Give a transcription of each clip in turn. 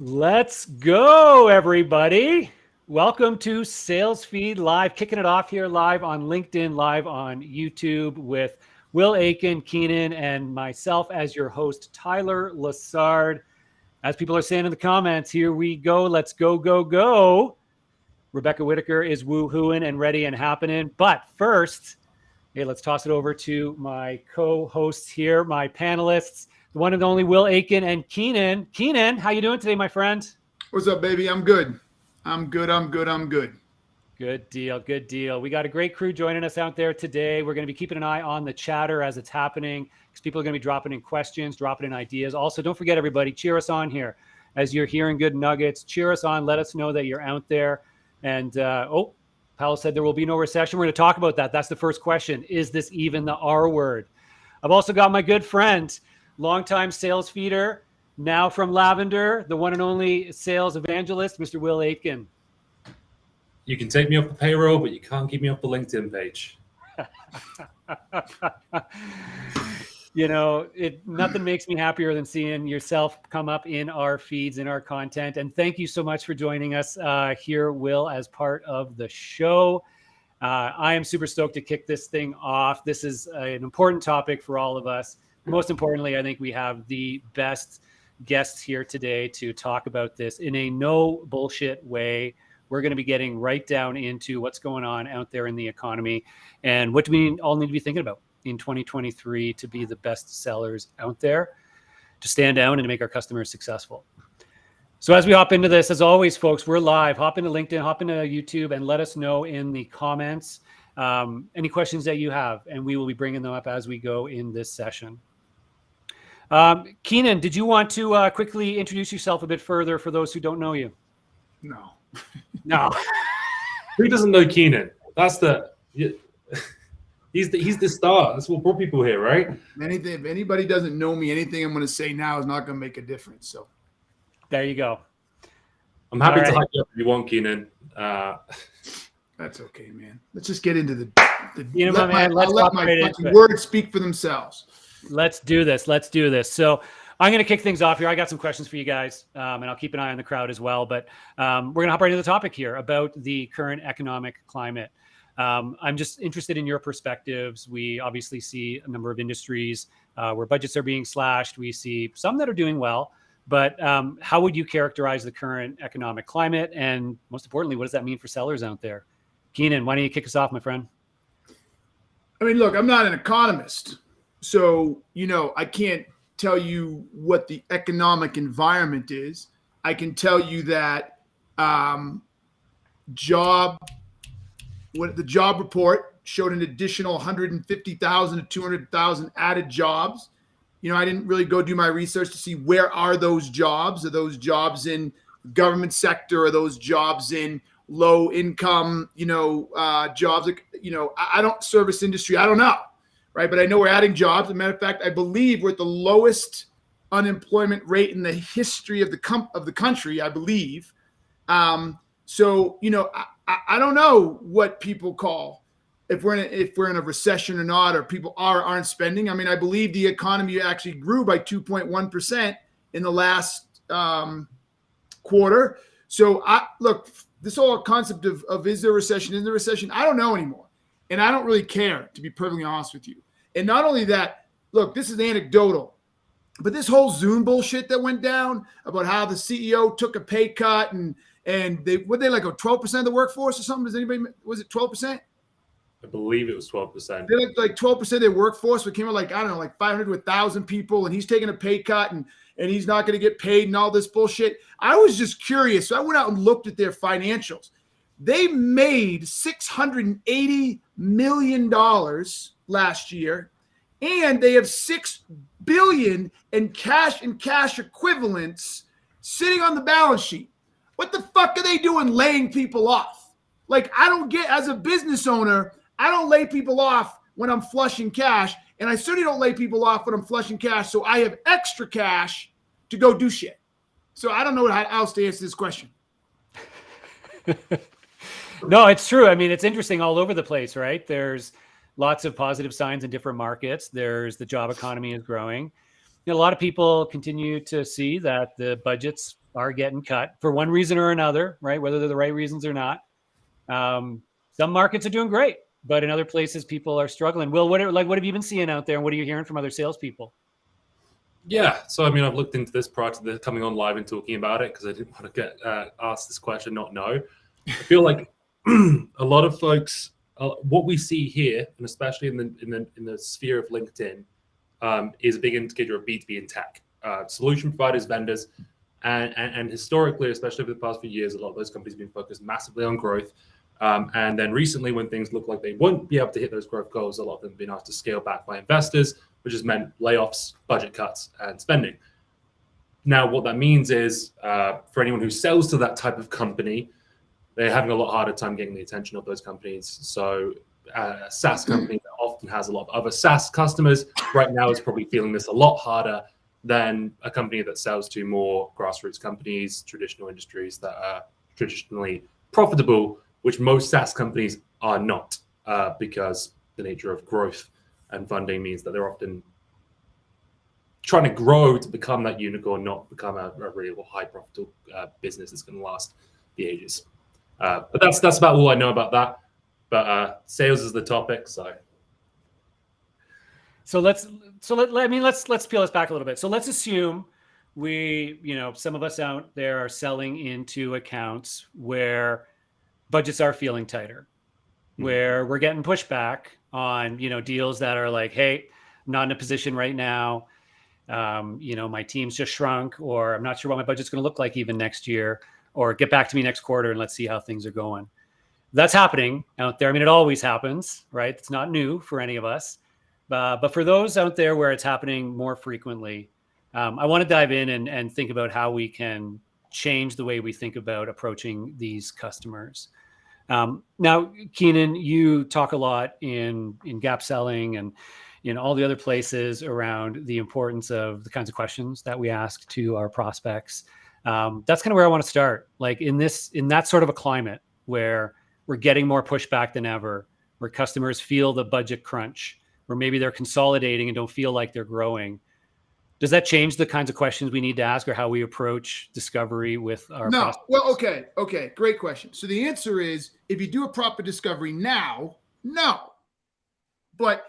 Let's go, everybody. Welcome to Sales Feed Live, kicking it off here live on LinkedIn, live on YouTube with Will Aitken, Keenan, and myself as your host, Tyler Lassard. As people are saying in the comments, here we go. Let's go, go, go. Rebecca Whitaker is woo-hooing and ready and happening. But first, hey, let's toss it over to my co-hosts here, my panelists, the one and only Will Aitken and Keenan. Keenan, how you doing today, my friend? What's up, baby? I'm good. Good deal. Good deal. We got a great crew joining us out there today. We're going to be keeping an eye on the chatter as it's happening because people are going to be dropping in questions, dropping in ideas. Also, don't forget, everybody, cheer us on here. As you're hearing good nuggets, cheer us on. Let us know that you're out there. And, Powell said there will be no recession. We're going to talk about that. That's the first question. Is this even the R word? I've also got my good friend, longtime sales feeder, now from Lavender, the one and only sales evangelist, Mr. Will Aitken. You can take me off the payroll, but you can't keep me off the LinkedIn page. You know, nothing makes me happier than seeing yourself come up in our feeds, in our content. And thank you so much for joining us here, Will, as part of the show. I am super stoked to kick this thing off. This is an important topic for all of us. Most importantly, I think we have the best guests here today to talk about this in a no bullshit way. We're going to be getting right down into what's going on out there in the economy and what do we all need to be thinking about in 2023 to be the best sellers out there, to stand out and to make our customers successful. So as we hop into this, as always, folks, we're live. Hop into LinkedIn, hop into YouTube, and let us know in the comments any questions that you have, and we will be bringing them up as we go in this session. Keenan, did you want to quickly introduce yourself a bit further for those who don't know you? No. Who doesn't know Keenan? He's the star. That's what brought people here, right? If anybody doesn't know me, anything I'm going to say now is not going to make a difference. So there you go. I'm happy to hype you up if you want, Keenan. That's okay, man. Let's just get into the let my fucking words speak for themselves. Let's do this. So I'm going to kick things off here. I got some questions for you guys, and I'll keep an eye on the crowd as well. But we're going to hop right into the topic here about the current economic climate. I'm just interested in your perspectives. We obviously see a number of industries where budgets are being slashed. We see some that are doing well. But how would you characterize the current economic climate? And most importantly, what does that mean for sellers out there? Keenan, why don't you kick us off, my friend? I mean, look, I'm not an economist. So, I can't tell you what the economic environment is. I can tell you that the job report showed an additional 150,000 to 200,000 added jobs. I didn't really go do my research to see where are those jobs. Are those jobs in government sector? Are those jobs in low income, jobs? I don't service industry. I don't know. Right. But I know we're adding jobs. As a matter of fact, I believe we're at the lowest unemployment rate in the history of the country, I believe. So, I don't know what people call if we're in a recession or not, or people aren't spending. I mean, I believe the economy actually grew by 2.1% in the last quarter. So look, this whole concept of is there a recession, is there a recession? I don't know anymore. And I don't really care, to be perfectly honest with you. And not only that, look, this is anecdotal, but this whole Zoom bullshit that went down about how the CEO took a pay cut and they like a 12% of the workforce or something? Was it 12%? I believe it was 12%. They like 12% of their workforce, but came out like 500 to 1,000 people, and he's taking a pay cut and he's not going to get paid and all this bullshit. I was just curious. So I went out and looked at their financials. They made $680 million last year, and they have $6 billion in cash and cash equivalents sitting on the balance sheet. What the fuck are they doing laying people off? Like, I don't get, as a business owner, I don't lay people off when I'm flushing cash, and I certainly don't lay people off when I'm flushing cash, so I have extra cash to go do shit. So I don't know how else to answer this question. No, it's true. I mean, it's interesting all over the place, right? There's lots of positive signs in different markets. There's the job economy is growing. A lot of people continue to see that the budgets are getting cut for one reason or another, right? Whether they're the right reasons or not. Some markets are doing great, but in other places, people are struggling. Will, what have you been seeing out there, and what are you hearing from other salespeople? Yeah, so I mean, I've looked into this prior to the coming on live and talking about it because I didn't want to get asked this question, not know. I feel like a lot of folks, what we see here, and especially in the sphere of LinkedIn, is a big indicator of B2B in tech, solution providers, vendors, and historically, especially over the past few years, a lot of those companies have been focused massively on growth. And then recently, when things look like they won't be able to hit those growth goals, a lot of them have been asked to scale back by investors, which has meant layoffs, budget cuts, and spending. Now, what that means is for anyone who sells to that type of company, they're having a lot harder time getting the attention of those companies. So a SaaS company that often has a lot of other SaaS customers right now is probably feeling this a lot harder than a company that sells to more grassroots companies, traditional industries that are traditionally profitable, which most SaaS companies are not, because the nature of growth and funding means that they're often trying to grow to become that unicorn, not become a real high profitable business that's going to last the ages. But that's about all I know about that. But sales is the topic, so. Let's peel this back a little bit. So let's assume some of us out there are selling into accounts where budgets are feeling tighter, where we're getting pushback on, deals that are like, hey, I'm not in a position right now. My team's just shrunk, or I'm not sure what my budget's going to look like even next year, or get back to me next quarter and let's see how things are going. That's happening out there. I mean, it always happens, right? It's not new for any of us. But for those out there where it's happening more frequently, I want to dive in and think about how we can change the way we think about approaching these customers. Now, Keenan, you talk a lot in gap selling and in all the other places around the importance of the kinds of questions that we ask to our prospects. That's kind of where I want to start. Like in that sort of a climate where we're getting more pushback than ever, where customers feel the budget crunch, where maybe they're consolidating and don't feel like they're growing. Does that change the kinds of questions we need to ask or how we approach discovery with our prospects? Well, okay. Great question. So the answer is, if you do a proper discovery now, no. But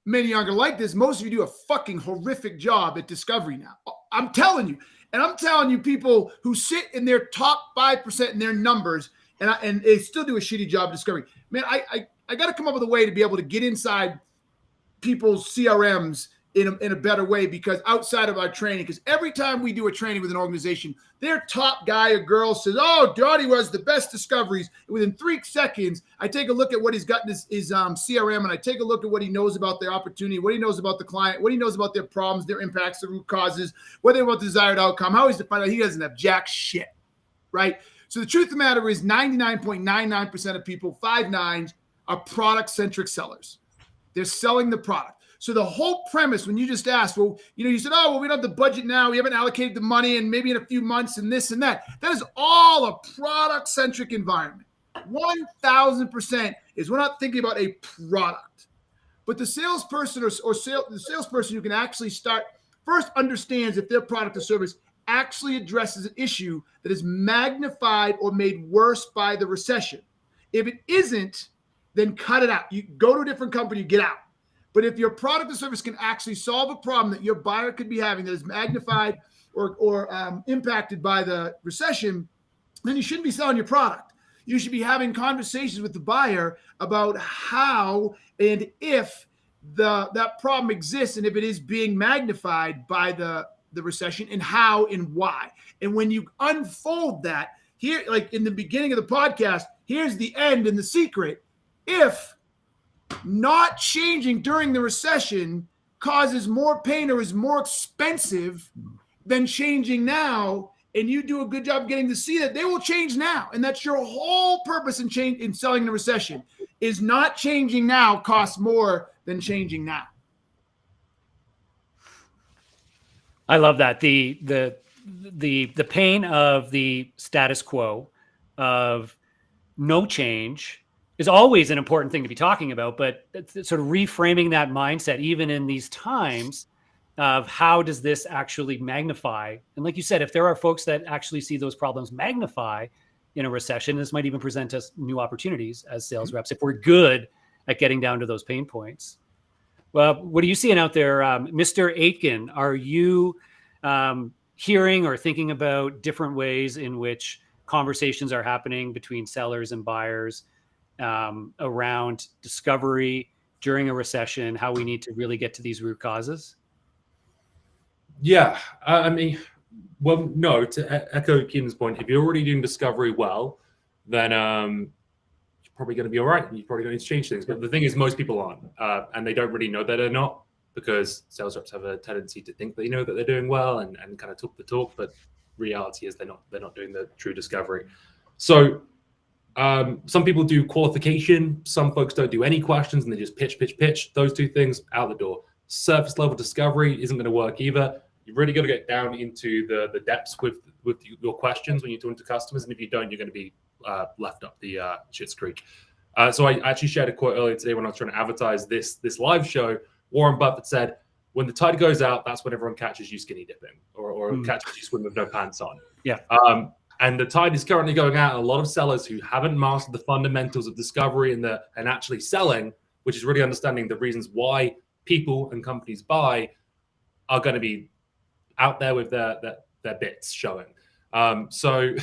many aren't going to like this. Most of you do a fucking horrific job at discovery now. I'm telling you. And I'm telling you, people who sit in their top 5% in their numbers and they still do a shitty job of discovery. Man, I got to come up with a way to be able to get inside people's CRMs in a better way, because outside of our training, because every time we do a training with an organization, their top guy or girl says, oh, Dottie was the best discoveries. And within 3 seconds, I take a look at what he's got in his CRM, and I take a look at what he knows about their opportunity, what he knows about the client, what he knows about their problems, their impacts, the root causes, what they want the desired outcome, how he's defined out. He doesn't have jack shit, right? So the truth of the matter is 99.99% of people, 5 nines, are product-centric sellers. They're selling the product. So the whole premise, when you just asked, well, you said, oh, well, we don't have the budget now. We haven't allocated the money, and maybe in a few months and this and that. That is all a product-centric environment. 1,000% is we're not thinking about a product. But the salesperson the salesperson who can actually first understands if their product or service actually addresses an issue that is magnified or made worse by the recession. If it isn't, then cut it out. You go to a different company, get out. But if your product or service can actually solve a problem that your buyer could be having that is magnified or impacted by the recession, then you shouldn't be selling your product. You should be having conversations with the buyer about how and if that problem exists, and if it is being magnified by the recession, and how and why. And when you unfold that, here, like in the beginning of the podcast, here's the end and the secret. If not changing during the recession causes more pain or is more expensive than changing now, and you do a good job getting to see that, they will change now. And that's your whole purpose in selling in the recession, is not changing now costs more than changing now. I love that. The pain of the status quo, of no change, is always an important thing to be talking about, but sort of reframing that mindset, even in these times, of how does this actually magnify? And like you said, if there are folks that actually see those problems magnify in a recession, this might even present us new opportunities as sales reps if we're good at getting down to those pain points. Well, what are you seeing out there, Mr. Aitken? Are you hearing or thinking about different ways in which conversations are happening between sellers and buyers around discovery during a recession, how we need to really get to these root causes? Yeah, I mean, well, no, to echo Keenan's point, if you're already doing discovery well, then you're probably going to be all right. And you're probably going to change things. But the thing is, most people aren't, and they don't really know that they're not, because sales reps have a tendency to think they know that they're doing well and kind of talk the talk. But reality is they're not doing the true discovery. So some people do qualification. Some folks don't do any questions and they just pitch. Those two things out the door. Surface level discovery isn't going to work either. You've really got to get down into the depths with your questions when you're talking to customers. And if you don't, you're going to be left up the shit's creek. So I actually shared a quote earlier today when I was trying to advertise this live show. Warren Buffett said, when the tide goes out, that's when everyone catches you skinny dipping or catches you swimming with no pants on. Yeah. And the tide is currently going out. A lot of sellers who haven't mastered the fundamentals of discovery and actually selling, which is really understanding the reasons why people and companies buy, are going to be out there with their bits showing. So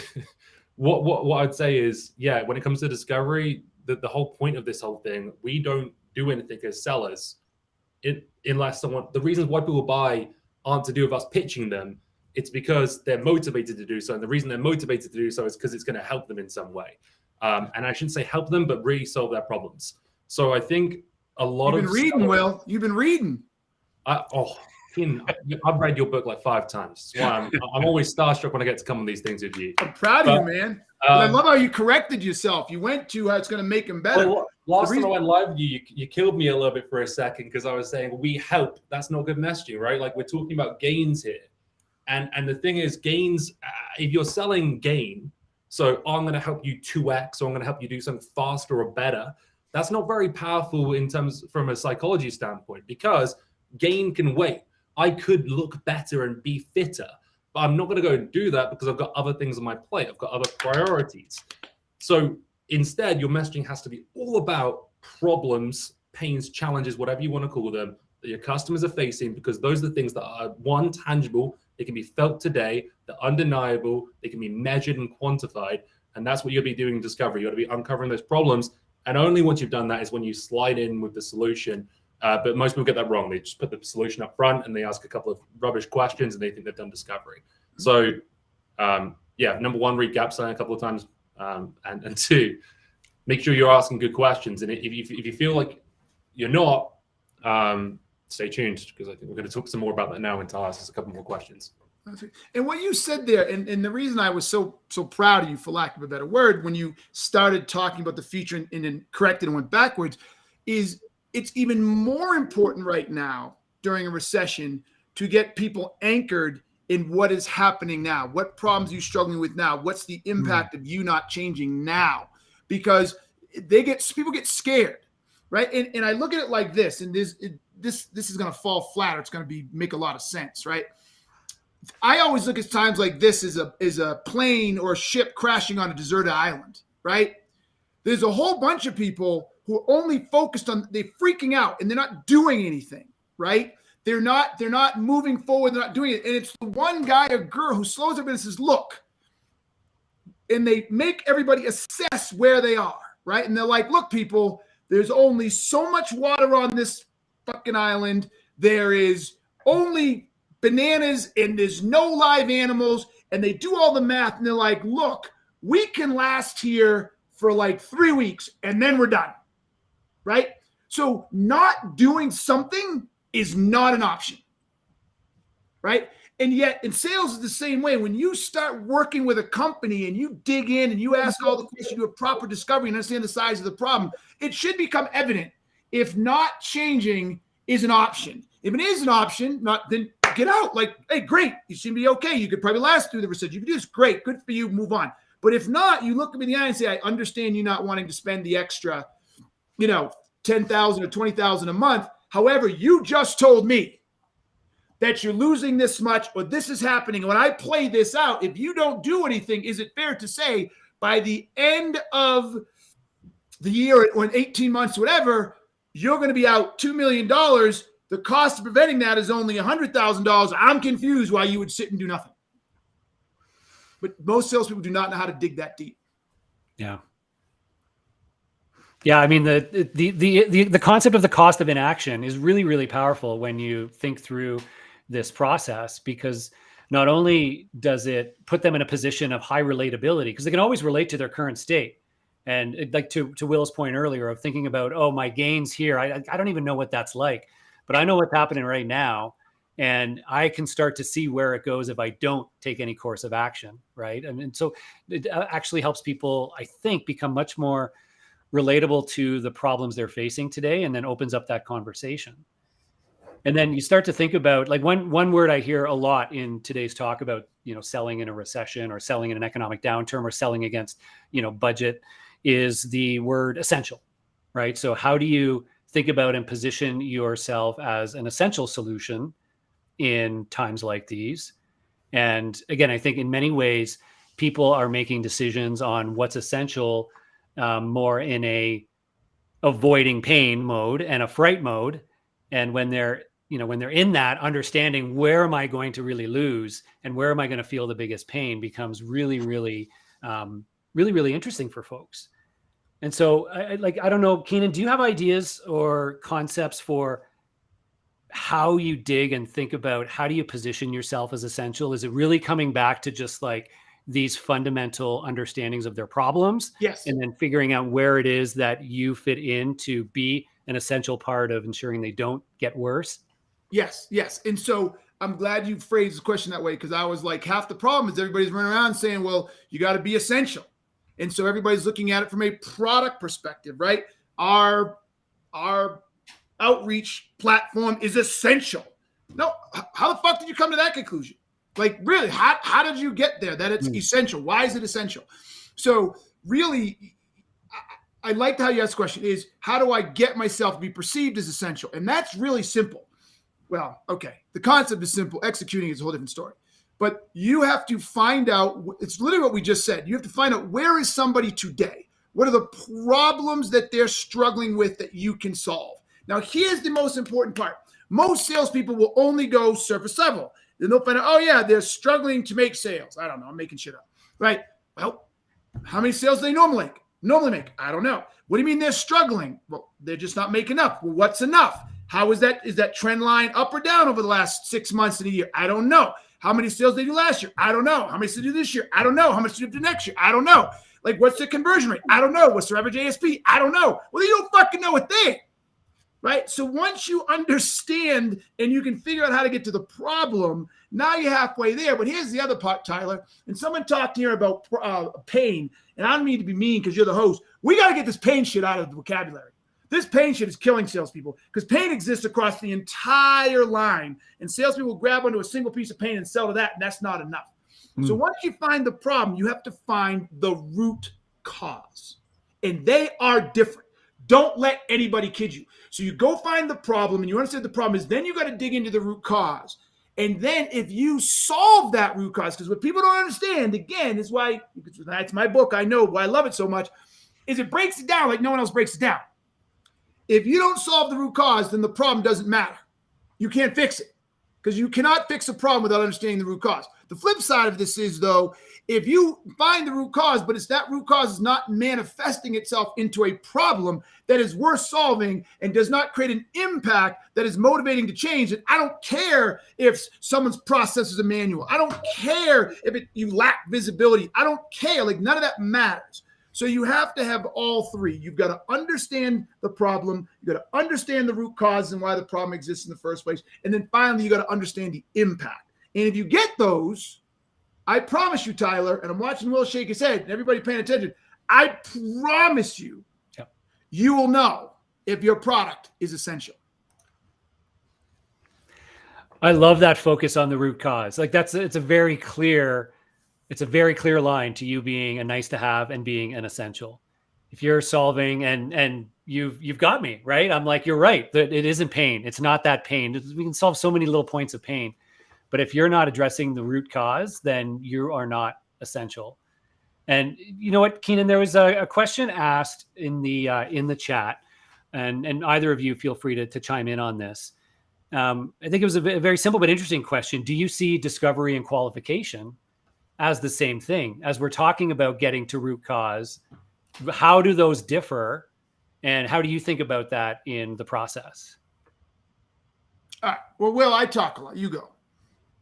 what I'd say is, yeah, when it comes to discovery, the whole point of this whole thing, we don't do anything as sellers unless the reasons why people buy aren't to do with us pitching them. It's because they're motivated to do so. And the reason they're motivated to do so is because it's going to help them in some way. And I shouldn't say help them, but really solve their problems. So I think a lot You've been reading, Will. You've been reading. Keenan, I've read your book like 5 times. That's why I'm always starstruck when I get to come on these things with you. I'm proud of you, man. I love how you corrected yourself. You went to how it's going to make him better. Well, last time I went live with you killed me a little bit for a second because I was saying we help. That's not good messaging, right? Like, we're talking about gains here. And the thing is, gains, if you're selling gain, so I'm going to help you 2x, or I'm going to help you do something faster or better, that's not very powerful in terms from a psychology standpoint, because gain can wait. I could look better and be fitter, but I'm not going to go and do that because I've got other things on my plate. I've got other priorities. So instead, your messaging has to be all about problems, pains, challenges, whatever you want to call them, that your customers are facing, because those are the things that are, one, tangible, they can be felt today, they're undeniable, they can be measured and quantified, and that's what you'll be doing in discovery. You'll be uncovering those problems, and only once you've done that is when you slide in with the solution. But most people get that wrong. They just put the solution up front and they ask a couple of rubbish questions and they think they've done discovery. So, number one, read gap selling a couple of times, and 2, make sure you're asking good questions. And if you feel like you're not, stay tuned, because I think we're going to talk some more about that now until I ask us a couple more questions. And what you said there, and the reason I was so proud of you, for lack of a better word, when you started talking about the future and then corrected and went backwards, is it's even more important right now during a recession to get people anchored in what is happening now. What problems are you struggling with now? What's the impact of you not changing now? Because people get scared, right? And I look at it like this, and this is going to fall flat, or it's going to make a lot of sense, right? I always look at times like this as a plane or a ship crashing on a deserted island, right? There's a whole bunch of people who are only focused on, they're freaking out and they're not doing anything, right? They're not moving forward. They're not doing it. And it's the one guy or girl who slows up and says, look, and they make everybody assess where they are, right? And they're like, look, people, there's only so much water on this fucking island. There is only bananas and there's no live animals. And they do all the math and they're like, look, we can last here for like 3 weeks and then we're done. Right? So not doing something is not an option. Right? And yet in sales is the same way. When you start working with a company and you dig in and you ask all the questions, do a proper discovery and understand the size of the problem, it should become evident if not changing is an option. If it is an option, then get out. Like, hey, great. You seem to be okay. You could probably last through the recession. You can do this. Great. Good for you. Move on. But if not, you look me in the eye and say, I understand you not wanting to spend the extra, $10,000 or $20,000 a month. However, you just told me that you're losing this much or this is happening. When I play this out, if you don't do anything, is it fair to say by the end of the year or in 18 months, whatever, you're going to be out $2 million. The cost of preventing that is only $100,000. I'm confused why you would sit and do nothing. But most salespeople do not know how to dig that deep. Yeah. Yeah, I mean the concept of the cost of inaction is really, really powerful when you think through this process, because not only does it put them in a position of high relatability, because they can always relate to their current state. And like to Will's point earlier of thinking about, oh, my gains here, I don't even know what that's like, but I know what's happening right now. And I can start to see where it goes if I don't take any course of action, right? And so it actually helps people, I think, become much more relatable to the problems they're facing today, and then opens up that conversation. And then you start to think about, like, one word I hear a lot in today's talk about, selling in a recession or selling in an economic downturn or selling against, budget, is the word essential, right? So how do you think about and position yourself as an essential solution in times like these? And again, I think in many ways, people are making decisions on what's essential more in a avoiding pain mode and a fright mode. And when they're in that, understanding where am I going to really lose and where am I going to feel the biggest pain becomes really, really, really, really interesting for folks. And so I don't know, Keenan, do you have ideas or concepts for how you dig and think about how do you position yourself as essential? Is it really coming back to just like these fundamental understandings of their problems? Yes. And then figuring out where it is that you fit in to be an essential part of ensuring they don't get worse? Yes. And so I'm glad you phrased the question that way, because I was like, half the problem is everybody's running around saying, well, you got to be essential. And so everybody's looking at it from a product perspective, right? Our outreach platform is essential. No, how the fuck did you come to that conclusion? Like, really, how did you get there that it's essential? Why is it essential? So really, I liked how you asked the question is, how do I get myself to be perceived as essential? And that's really simple. Well, okay, the concept is simple. Executing is a whole different story. But you have to find out, it's literally what we just said. You have to find out, where is somebody today? What are the problems that they're struggling with that you can solve? Now, here's the most important part. Most salespeople will only go surface level. Then they'll find out, oh yeah, they're struggling to make sales. I don't know, I'm making shit up, right? Well, how many sales do they normally make? I don't know. What do you mean they're struggling? Well, they're just not making enough. Well, what's enough? How is that? Is that trend line up or down over the last 6 months in a year? I don't know. How many sales did they do last year? I don't know. How many did they do this year? I don't know. How much did they do next year? I don't know. Like, what's their conversion rate? I don't know. What's their average ASP? I don't know. Well, you don't fucking know a thing, right? So once you understand and you can figure out how to get to the problem, now you're halfway there. But here's the other part, Tyler. And someone talked here about pain. And I don't mean to be mean because you're the host. We got to get this pain shit out of the vocabulary. This pain shit is killing salespeople, because pain exists across the entire line. And salespeople grab onto a single piece of pain and sell to that, and that's not enough. So once you find the problem, you have to find the root cause. And they are different. Don't let anybody kid you. So you go find the problem, and you understand the problem is, then you got to dig into the root cause. And then if you solve that root cause, because what people don't understand, again, is why, that's my book, I know why I love it so much, is it breaks it down like no one else breaks it down. If you don't solve the root cause, then the problem doesn't matter. You can't fix it, because you cannot fix a problem without understanding the root cause. The flip side of this is, though, if you find the root cause, but it's that root cause is not manifesting itself into a problem that is worth solving and does not create an impact that is motivating to change, and I don't care if someone's process is a manual. I don't care if you lack visibility. I don't care. Like, none of that matters. So you have to have all three. You've got to understand the problem. You've got to understand the root cause and why the problem exists in the first place. And then finally, you got to understand the impact. And if you get those, I promise you, Tyler, and I'm watching Will shake his head and everybody paying attention, I promise you, you will know if your product is essential. I love that focus on the root cause. Like, it's a very clear line to you being a nice to have and being an essential. If you're solving and you've got me, right? I'm like, you're right, that it isn't pain. It's not that pain. We can solve so many little points of pain. But if you're not addressing the root cause, then you are not essential. And you know what, Keenan, there was a question asked in the chat, and either of you feel free to chime in on this. I think it was a very simple but interesting question. Do you see discovery and qualification as the same thing? As we're talking about getting to root cause, how do those differ? And how do you think about that in the process? All right. Well, Will, I talk a lot. You go.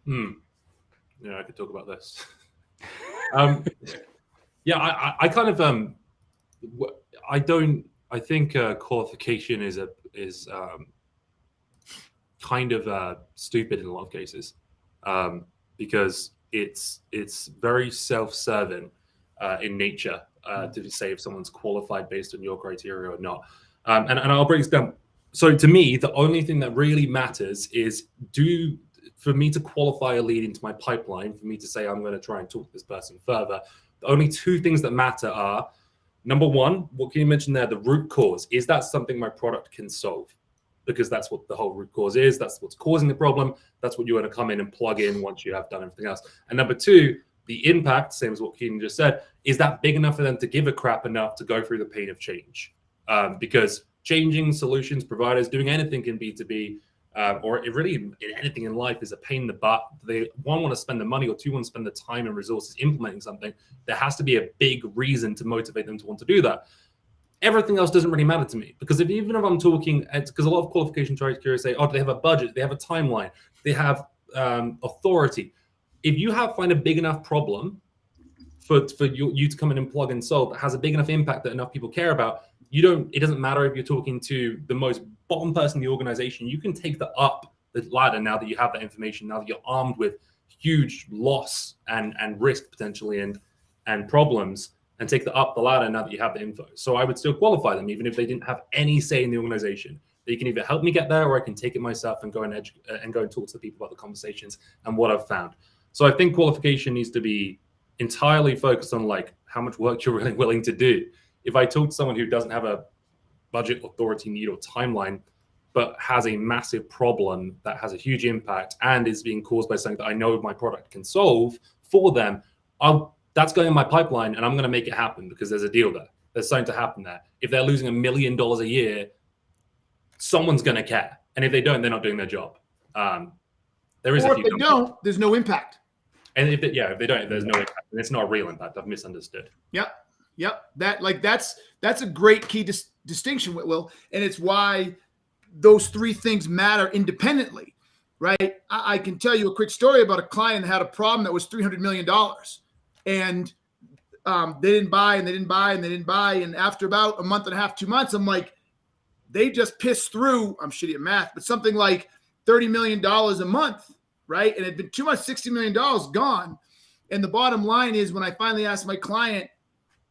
Yeah, I could talk about this. Yeah, I kind of I think qualification is kind of stupid in a lot of cases, because it's very self-serving in nature to say if someone's qualified based on your criteria or not. And I'll break this down. So to me, the only thing that really matters is for me to qualify a lead into my pipeline, for me to say I'm going to try and talk to this person further, the only two things that matter are, number one, what can you mention there, the root cause. Is that something my product can solve? Because that's what the whole root cause is. That's what's causing the problem. That's what you want to come in and plug in once you have done everything else. And number two, the impact, same as what Keenan just said, is that big enough for them to give a crap enough to go through the pain of change? Because changing solutions, providers, doing anything in B2B, or really anything in life is a pain in the butt. They one, want to spend the money, or two, want to spend the time and resources implementing something. There has to be a big reason to motivate them to want to do that. Everything else doesn't really matter to me, because even if I'm talking, because a lot of qualification criteria say, oh, do they have a budget? They have a timeline. They have authority. If you find a big enough problem for you to come in and plug and solve that has a big enough impact that enough people care about, it doesn't matter if you're talking to the most bottom person in the organization. You can take up the ladder now that you have that information, now that you're armed with huge loss and risk potentially and problems, and take up the ladder now that you have the info. So I would still qualify them, even if they didn't have any say in the organization. They can either help me get there, or I can take it myself and go and talk to the people about the conversations and what I've found. So I think qualification needs to be entirely focused on like how much work you're really willing to do. If I talk to someone who doesn't have a budget, authority, need, or timeline, but has a massive problem that has a huge impact and is being caused by something that I know my product can solve for them, that's going in my pipeline, and I'm going to make it happen because there's a deal there. There's something to happen there. If they're losing $1 million a year, someone's going to care. And if they don't, they're not doing their job. There is or a few if they don't, there's no impact. And if they don't, there's no impact. And it's not a real impact. I've misunderstood. Yep. That's a great key distinction, Will. And it's why those three things matter independently, right? I can tell you a quick story about a client that had a problem that was $300 million. And they didn't buy, and they didn't buy, and they didn't buy. And after about a month and a half, 2 months, I'm like, they just pissed through, I'm shitty at math, but something like $30 million a month, right? And it had been 2 months, $60 million gone. And the bottom line is, when I finally asked my client,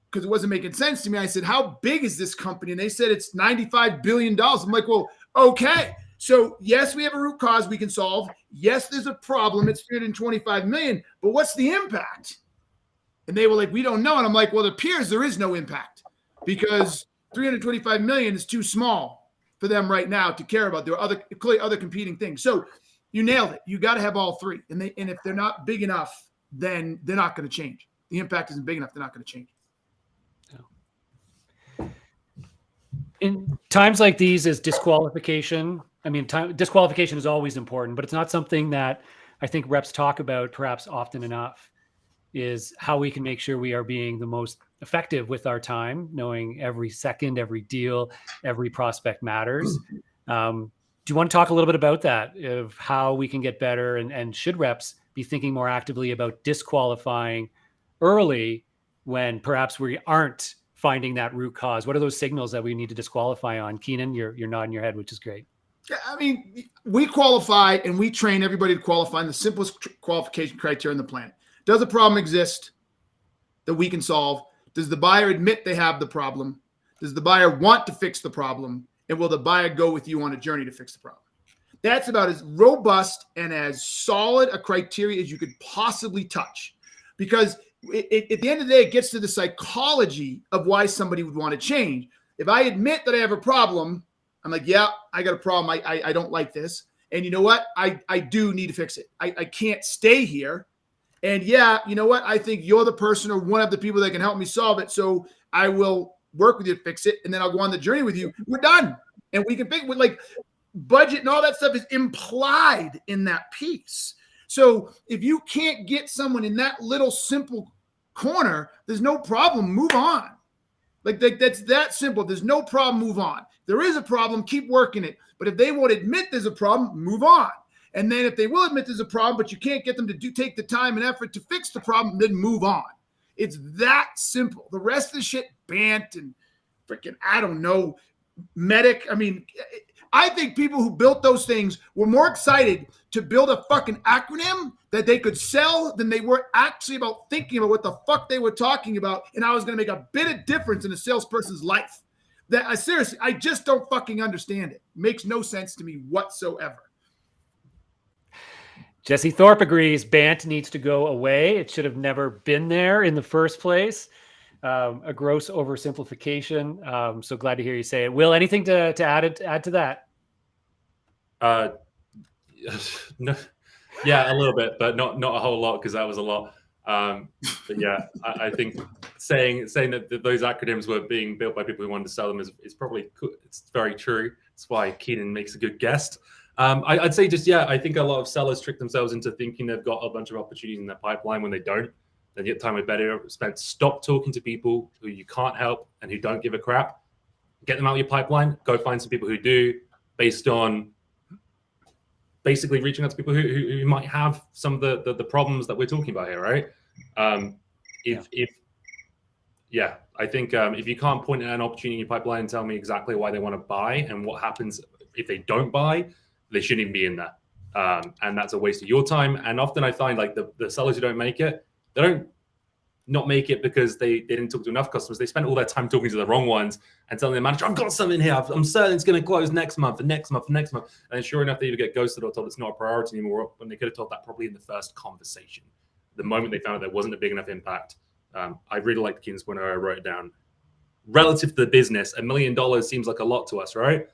because it wasn't making sense to me, I said, how big is this company? And they said it's $95 billion. I'm like, well, okay. So yes, we have a root cause we can solve. Yes, there's a problem. It's 325 million, but what's the impact? And they were like, we don't know. And I'm like, well, it appears there is no impact, because 325 million is too small for them right now to care about. There are other competing things. So you nailed it. You got to have all three. And if they're not big enough, then they're not going to change. The impact isn't big enough. They're not going to change. In times like these, is disqualification. I mean, disqualification is always important, but it's not something that I think reps talk about perhaps often enough, is how we can make sure we are being the most effective with our time, knowing every second, every deal, every prospect matters. Do you want to talk a little bit about that, of how we can get better, and should reps be thinking more actively about disqualifying early when perhaps we aren't finding that root cause? What are those signals that we need to disqualify on? Keenan, you're nodding your head, which is great. Yeah, I mean, we qualify and we train everybody to qualify in the simplest qualification criteria on the planet. Does a problem exist that we can solve? Does the buyer admit they have the problem? Does the buyer want to fix the problem? And will the buyer go with you on a journey to fix the problem? That's about as robust and as solid a criteria as you could possibly touch, because at the end of the day, it gets to the psychology of why somebody would want to change. If I admit that I have a problem, I'm like, yeah, I got a problem. I don't like this. And you know what? I do need to fix it. I can't stay here. And yeah, you know what? I think you're the person or one of the people that can help me solve it. So I will work with you to fix it. And then I'll go on the journey with you. We're done. And we can think with like budget and all that stuff is implied in that piece. So if you can't get someone in that little simple corner, there's no problem. Move on. Like that's that simple. There's no problem. Move on. There is a problem. Keep working it. But if they won't admit there's a problem, move on. And then if they will admit there's a problem, but you can't get them to take the time and effort to fix the problem, then move on. It's that simple. The rest of the shit, Bant and freaking, I don't know, Medic. I mean, I think people who built those things were more excited to build a fucking acronym that they could sell than they were actually about thinking about what the fuck they were talking about and how it was going to make a bit of difference in a salesperson's life. That seriously, I just don't fucking understand it. Makes no sense to me whatsoever. Jesse Thorpe agrees. Bant needs to go away. It should have never been there in the first place. A gross oversimplification. So glad to hear you say it. Will, anything to add to that? No, yeah, a little bit, but not a whole lot because that was a lot. But yeah, I think saying that those acronyms were being built by people who wanted to sell them is probably it's very true. That's why Keenan makes a good guest. I'd say just, yeah, I think a lot of sellers trick themselves into thinking they've got a bunch of opportunities in their pipeline when they don't. Then you get time with better spent. Stop talking to people who you can't help and who don't give a crap. Get them out of your pipeline. Go find some people who do, based on basically reaching out to people who might have some of the problems that we're talking about here, right? I think if you can't point at an opportunity in your pipeline and tell me exactly why they want to buy and what happens if they don't buy, they shouldn't even be in there. And that's a waste of your time. And often I find like the sellers who don't make it, they don't not make it because they didn't talk to enough customers. They spent all their time talking to the wrong ones and telling the manager, I've got something here. I'm certain it's going to close next month and next month and next month. And then sure enough, they either get ghosted or told it's not a priority anymore when they could have told that probably in the first conversation. The moment they found out there wasn't a big enough impact. I really liked Keenan's point where I wrote it down. Relative to the business, $1 million seems like a lot to us, right?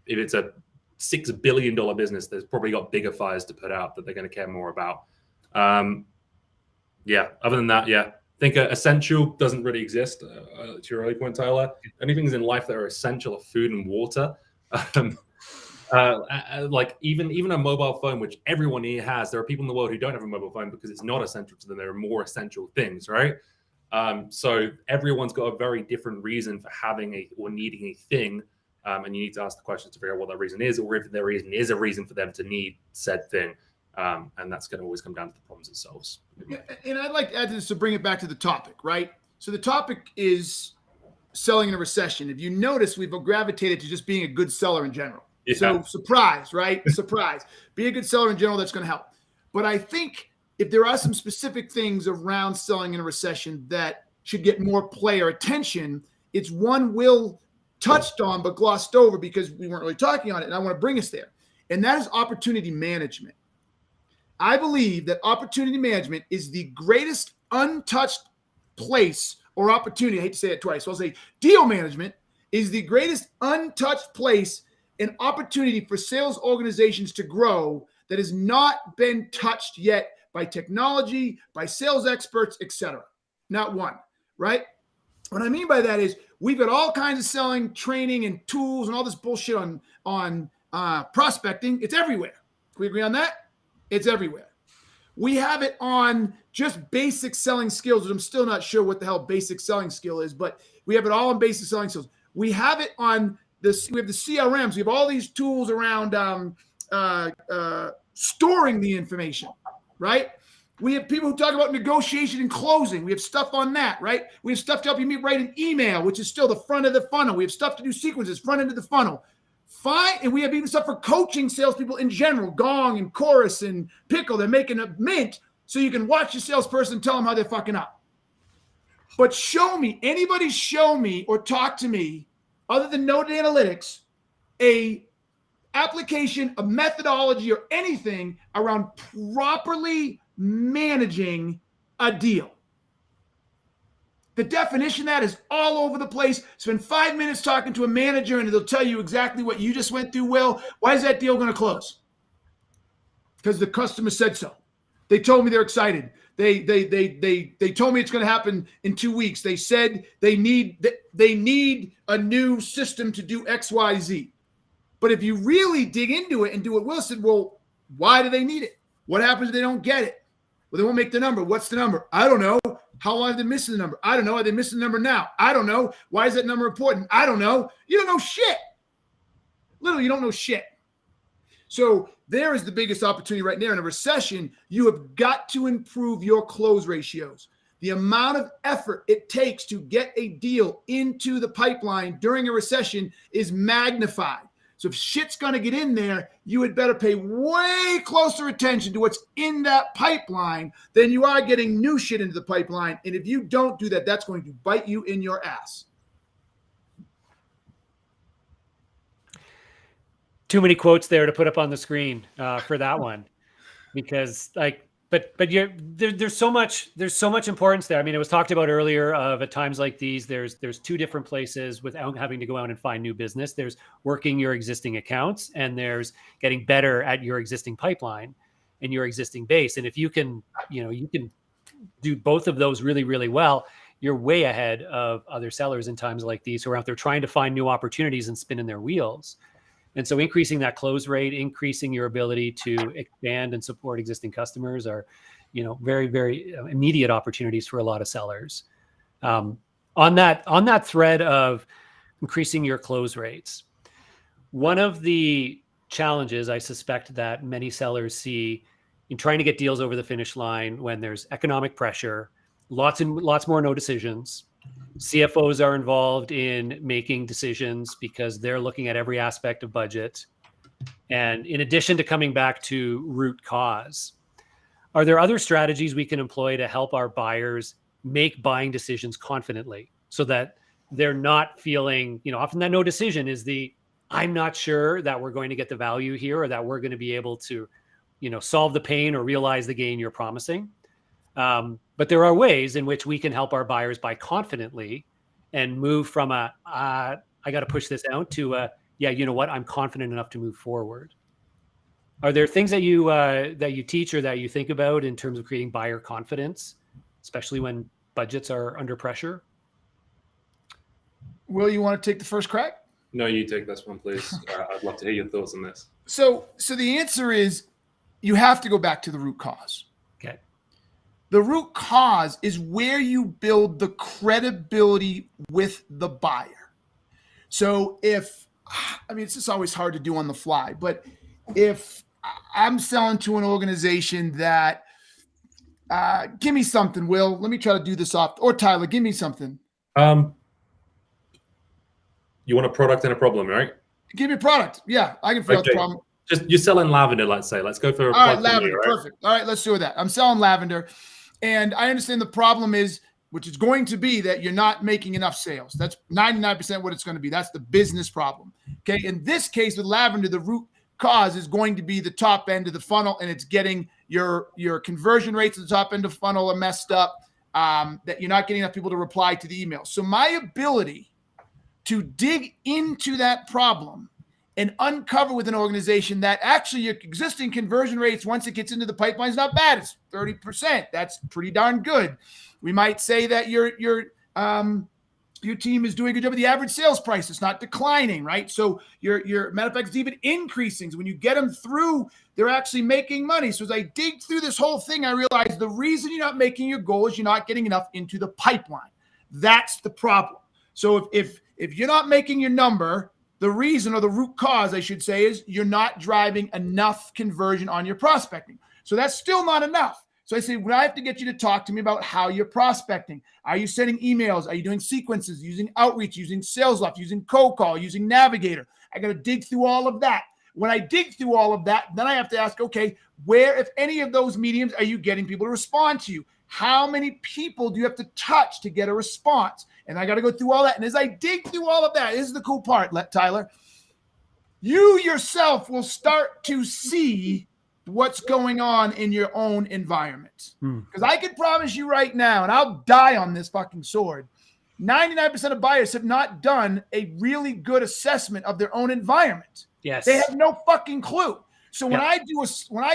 If it's a $6 billion business, there's probably got bigger fires to put out that they're going to care more about. Other than that, I think essential doesn't really exist. To your early point, Tyler, anything in life that are essential are food and water. Like even a mobile phone, which everyone here has. There are people in the world who don't have a mobile phone because it's not essential to them. There are more essential things, right? So everyone's got a very different reason for having or needing a thing. And you need to ask the question to figure out what that reason is, or if there is a reason for them to need said thing. And that's going to always come down to the problems it solves. Yeah, and I'd like to add to this to bring it back to the topic, right? So the topic is selling in a recession. If you notice, we've gravitated to just being a good seller in general. Yeah. So surprise, right? Surprise. Be a good seller in general. That's going to help. But I think if there are some specific things around selling in a recession that should get more player attention, it's one Will touched on but glossed over because we weren't really talking on it. And I want to bring us there. And that is opportunity management. I believe that opportunity management is the greatest untouched place or opportunity. I hate to say it twice. So I'll say deal management is the greatest untouched place and opportunity for sales organizations to grow that has not been touched yet by technology, by sales experts, etc. Not one, right? What I mean by that is we've got all kinds of selling, training, and tools and all this bullshit on prospecting. It's everywhere. Can we agree on that? It's everywhere. We have it on just basic selling skills, which I'm still not sure what the hell basic selling skill is, but we have it all on basic selling skills. We have it on this. We have the CRMs. We have all these tools around storing the information, right? We have people who talk about negotiation and closing. We have stuff on that, right? We have stuff to help you write an email, which is still the front of the funnel. We have stuff to do sequences, front end of the funnel. Fine. And we have even stuff for coaching salespeople in general, Gong and Chorus and Pickle. They're making a mint so you can watch your salesperson and tell them how they're fucking up. But anybody show me or talk to me other than Node Analytics, a application, a methodology, or anything around properly managing a deal. The definition of that is all over the place. Spend 5 minutes talking to a manager and they'll tell you exactly what you just went through, Will. Why is that deal going to close? because the customer said so. They told me they're excited. They told me it's going to happen in 2 weeks. They said they need a new system to do X, Y, Z. But if you really dig into it and do what Will said, well, why do they need it? What happens if they don't get it? Well, they won't make the number. What's the number? I don't know. How long have they missing the number? I don't know. Are they missing the number now? I don't know. Why is that number important? I don't know. You don't know shit. Literally, you don't know shit. So there is the biggest opportunity right there. In a recession, you have got to improve your close ratios. The amount of effort it takes to get a deal into the pipeline during a recession is magnified. So if shit's going to get in there, you had better pay way closer attention to what's in that pipeline than you are getting new shit into the pipeline. And if you don't do that, that's going to bite you in your ass. Too many quotes there to put up on the screen for that one, because there's so much importance there. I mean, it was talked about earlier of at times like these, there's two different places without having to go out and find new business. There's working your existing accounts, and there's getting better at your existing pipeline and your existing base. And if you can do both of those really, really well, you're way ahead of other sellers in times like these who are out there trying to find new opportunities and spinning their wheels. And so increasing that close rate, increasing your ability to expand and support existing customers are, very, very immediate opportunities for a lot of sellers. On that thread of increasing your close rates, one of the challenges I suspect that many sellers see in trying to get deals over the finish line when there's economic pressure, lots more no decisions. CFOs are involved in making decisions because they're looking at every aspect of budget. And in addition to coming back to root cause, are there other strategies we can employ to help our buyers make buying decisions confidently so that they're not feeling, often that no decision is I'm not sure that we're going to get the value here or that we're going to be able to, solve the pain or realize the gain you're promising. But there are ways in which we can help our buyers buy confidently and move from I got to push this out to you know what, I'm confident enough to move forward. Are there things that you teach or that you think about in terms of creating buyer confidence, especially when budgets are under pressure? Will, you want to take the first crack? No, you take this one, please. I'd love to hear your thoughts on this. So the answer is you have to go back to the root cause. Okay. The root cause is where you build the credibility with the buyer. So it's just always hard to do on the fly, but if I'm selling to an organization that, give me something, Will, let me try to do this off, or Tyler, give me something. You want a product and a problem, right? Give me a product. Yeah, I can figure out the problem. Just you're selling lavender, let's say. Let's go for a all right, lavender, right? Perfect. All right, let's do that. I'm selling lavender. And I understand the problem is, which is going to be that you're not making enough sales. That's 99% what it's going to be. That's the business problem. Okay. In this case with lavender, the root cause is going to be the top end of the funnel, and it's getting your conversion rates at the top end of the funnel are messed up, that you're not getting enough people to reply to the email. So my ability to dig into that problem and uncover with an organization that actually your existing conversion rates, once it gets into the pipeline, is not bad. It's 30%. That's pretty darn good. We might say that your team is doing a good job with the average sales price. It's not declining, right? So your matter of fact, it's even increasing. So when you get them through, they're actually making money. So as I dig through this whole thing, I realize the reason you're not making your goal is you're not getting enough into the pipeline. That's the problem. So if you're not making your number, the reason, or the root cause, I should say, is you're not driving enough conversion on your prospecting. So that's still not enough. So I say, well, I have to get you to talk to me about how you're prospecting. Are you sending emails? Are you doing sequences, using outreach, using sales loft, using cold call, using Navigator? I got to dig through all of that. When I dig through all of that, then I have to ask, okay, where, if any of those mediums, are you getting people to respond to you? How many people do you have to touch to get a response? And I got to go through all that. And as I dig through all of that, this is the cool part, Tyler. You yourself will start to see what's going on in your own environment. Because I can promise you right now, and I'll die on this fucking sword, 99% of buyers have not done a really good assessment of their own environment. Yes. They have no fucking clue. So when I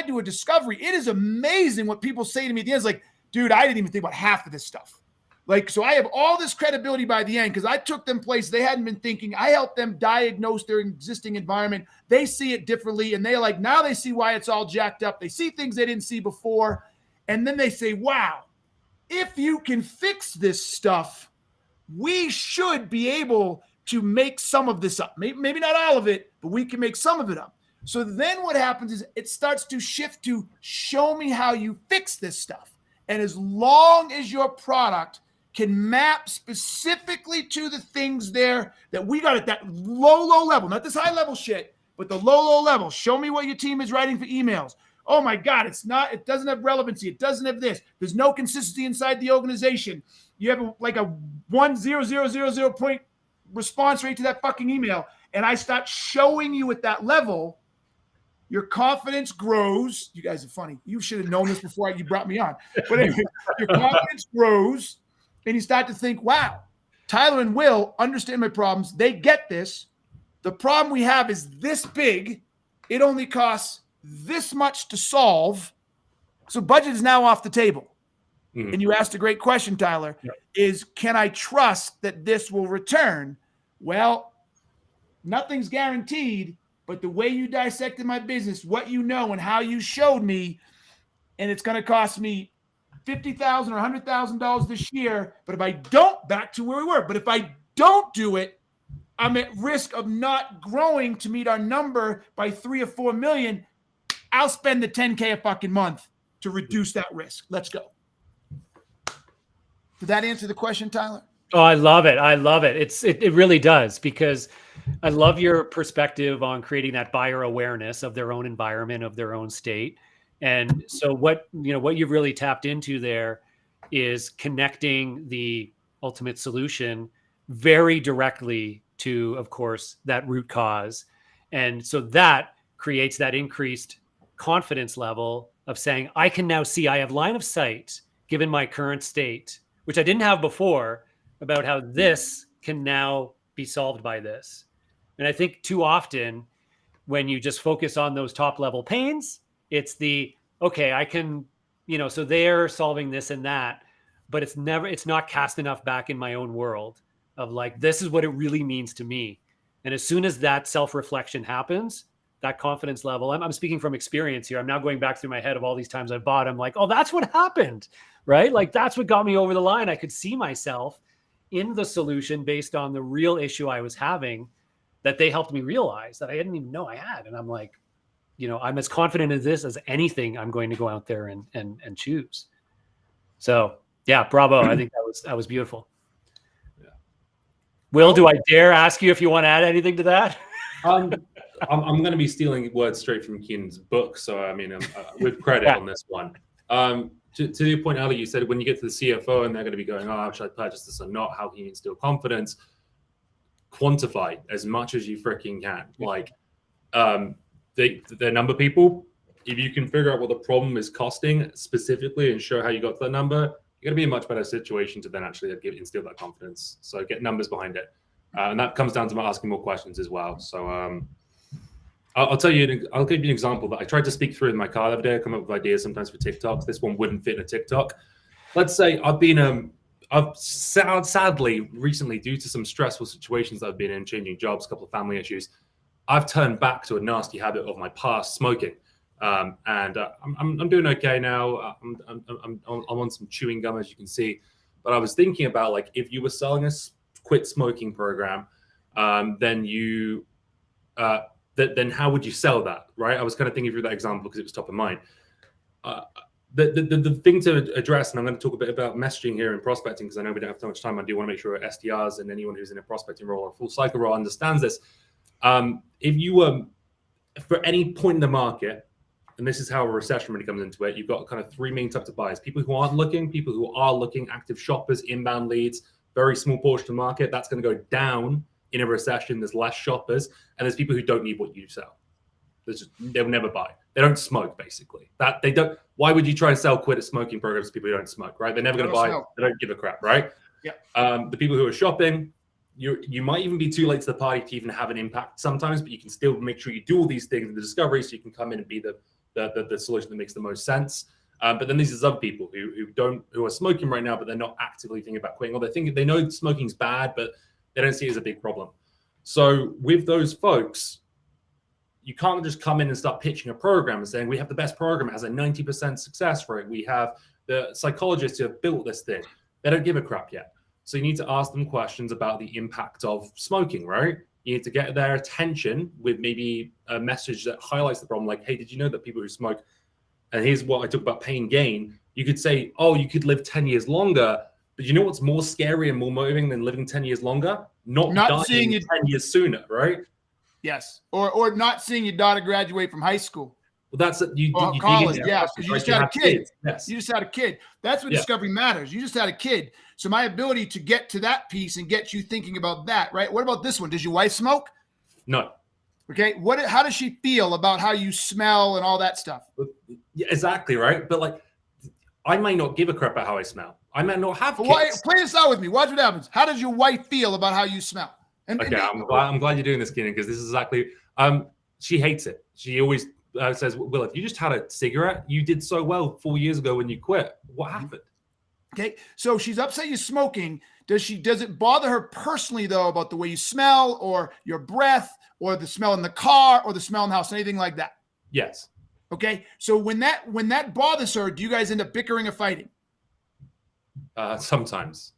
do a discovery, it is amazing what people say to me at the end. It's like, dude, I didn't even think about half of this stuff. Like, so I have all this credibility by the end because I took them places they hadn't been thinking. I helped them diagnose their existing environment. They see it differently, and they're like, now they see why it's all jacked up. They see things they didn't see before, and then they say, wow, if you can fix this stuff, we should be able to make some of this up. Maybe not all of it, but we can make some of it up. So then what happens is it starts to shift to show me how you fix this stuff. And as long as your product can map specifically to the things there that we got at that low level, not this high level shit, but the low level. Show me what your team is writing for emails. Oh my God, it doesn't have relevancy. It doesn't have this. There's no consistency inside the organization. You have a 1,000 point response rate to that fucking email. And I start showing you at that level, your confidence grows. You guys are funny. You should have known this before you brought me on. But anyway, your confidence grows. And you start to think, wow, Tyler and Will understand my problems. They get this. The problem we have is this big. It only costs this much to solve. So budget is now off the table. Mm-hmm. And you asked a great question, Tyler, is can I trust that this will return? Well, nothing's guaranteed, but the way you dissected my business, what you know and how you showed me, and it's going to cost me $50,000 or $100,000 this year. But if I don't, back to where we were. But if I don't do it, I'm at risk of not growing to meet our number by 3 or 4 million. I'll spend the $10K a fucking month to reduce that risk. Let's go. Did that answer the question, Tyler? Oh, I love it. I love it. It really does, because I love your perspective on creating that buyer awareness of their own environment, of their own state. And so what you've really tapped into there is connecting the ultimate solution very directly to, of course, that root cause. And so that creates that increased confidence level of saying, I can now see, I have line of sight, given my current state, which I didn't have before, about how this can now be solved by this. And I think too often when you just focus on those top level pains, it's okay, I can, so they're solving this and that, but it's not cast enough back in my own world of like, this is what it really means to me. And as soon as that self-reflection happens, that confidence level, I'm speaking from experience here. I'm now going back through my head of all these times I've bought. I'm like, oh, that's what happened, right? Like that's what got me over the line. I could see myself in the solution based on the real issue I was having that they helped me realize that I didn't even know I had. And I'm like, I'm as confident in this as anything I'm going to go out there and choose. So yeah, bravo. I think that was beautiful. Yeah. Will, do I dare ask you if you want to add anything to that? I'm going to be stealing words straight from Keenan's book. So, I mean, with credit on this one. To your point earlier, you said when you get to the CFO and they're going to be going, oh, should I purchase this or not? How can you instill confidence? Quantify as much as you freaking can. Like, they're number people. If you can figure out what the problem is costing specifically and show how you got to that number, you're going to be in a much better situation to then actually instill that confidence. So get numbers behind it. And that comes down to asking more questions as well. So I'll give you an example that I tried to speak through in my car the other day. I come up with ideas sometimes for TikToks. This one wouldn't fit in a TikTok. Let's say I've sadly recently, due to some stressful situations that I've been in, changing jobs, a couple of family issues, I've turned back to a nasty habit of my past, smoking. And I'm doing okay now. I'm on some chewing gum, as you can see. But I was thinking about, like, if you were selling a quit smoking program, then then how would you sell that, right? I was kind of thinking through that example because it was top of mind. The thing to address, and I'm going to talk a bit about messaging here and prospecting because I know we don't have so much time. I do want to make sure SDRs and anyone who's in a prospecting role or a full cycle role understands this. If you for any point in the market, and this is how a recession really comes into it, you've got kind of three main types of buyers: people who aren't looking, people who are looking, active shoppers, inbound leads, very small portion of the market. That's going to go down in a recession. There's less shoppers, and there's people who don't need what you sell. They'll never buy. They don't smoke, basically. They don't. Why would you try and sell quit a smoking programs to people who don't smoke, right? They're never going to buy. They don't give a crap, right? Yeah. The people who are shopping, you might even be too late to the party to even have an impact sometimes, but you can still make sure you do all these things in the discovery so you can come in and be the solution that makes the most sense. But then there's other people who are smoking right now, but they're not actively thinking about quitting, or they know smoking's bad, but they don't see it as a big problem. So with those folks, you can't just come in and start pitching a program and saying, we have the best program, it has a 90% success rate. We have the psychologists who have built this thing. They don't give a crap yet. So you need to ask them questions about the impact of smoking, right? You need to get their attention with maybe a message that highlights the problem. Like, hey, did you know that people who smoke, and here's what I talk about pain gain. You could say, oh, you could live 10 years longer. But you know what's more scary and more motivating than living 10 years longer? Not dying seeing it 10 years sooner, right? Yes. Or not seeing your daughter graduate from high school. Well, that's you college, yeah, because you just had a kid. Yes. You just had a kid. That's what discovery matters. You just had a kid. So my ability to get to that piece and get you thinking about that, right? What about this one? Does your wife smoke? No. Okay. How does she feel about how you smell and all that stuff? Yeah, exactly, right? But like, I might not give a crap about how I smell. I might not have kids. Play this out with me. Watch what happens. How does your wife feel about how you smell? I'm glad you're doing this, Keenan, because this is exactly. She hates it. She always says, "Will, if you just had a cigarette, you did so well 4 years ago when you quit. What happened?" Okay, so she's upset you're smoking. Does it bother her personally though about the way you smell, or your breath, or the smell in the car, or the smell in the house, anything like that? Yes. Okay, so when that bothers her, do you guys end up bickering or fighting? Sometimes.